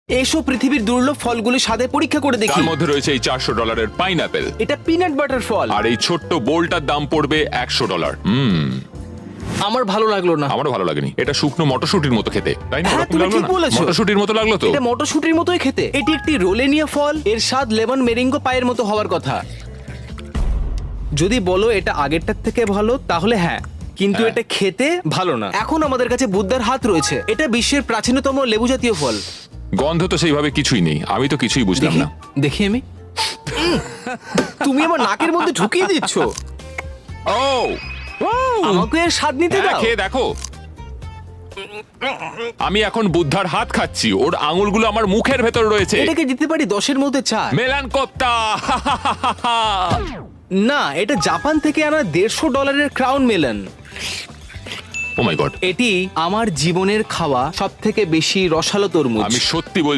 এসো পৃথিবীর দুর্লভ ফলগুলি স্বাদে পরীক্ষা করে দেখি। তার মধ্যে রয়েছে এই $400 পাইনাপেল, এটা পিনাট বাটার ফল। আর এই ছোট্ট বোলটার দাম পড়বে $100। আমার ভালো লাগলো না। আমারও ভালো লাগেনি। এটা শুকনো মটরশুটির মতো খেতে, তাই না? হ্যাঁ, ওরকম তুমি লাগলো ঠিক না? বলেছো। মটরশুটির মতো লাগলো তো। এটা মটরশুটির মতোই খেতে। এটি একটি রোলেনিয়া ফল, এর স্বাদ লেমন মেরিঙ্গো পায়ের মতো হওয়ার কথা। যদি বলো এটা আগেরটার থেকে ভালো তাহলে হ্যাঁ, কিন্তু হ্যাঁ। এটা খেতে ভালো না। এখন আমাদের কাছে বুদ্ধার হাত রয়েছে। এটা বিশ্বের প্রাচীনতম লেবু জাতীয় ফল। গন্ধ তো সেইভাবে কিছুই নেই, আমি তো কিছুই বুঝলাম দেখি না। দেখি আমি তুমি আমার নাকের মধ্যে ঢুকিয়ে দিচ্ছ। ও আমাকে এর স্বাদ নিতে হ্যাঁ, দাও। খেয়ে দেখো। আমি এখন বুদ্ধার হাত খাচ্ছি, ওর আঙুলগুলো আমার মুখের ভেতর রয়েছে। এটাকে দিতে পারি 10-এর মধ্যে 4। মেলান কোপ্তা। না, এটা জাপান থেকে আনা $150 ক্রাউন মেলন। ও মাই গড, এটি আমার জীবনের খাওয়া সব থেকে বেশি রসালো তরমুজ। আমি সত্যি বলছি।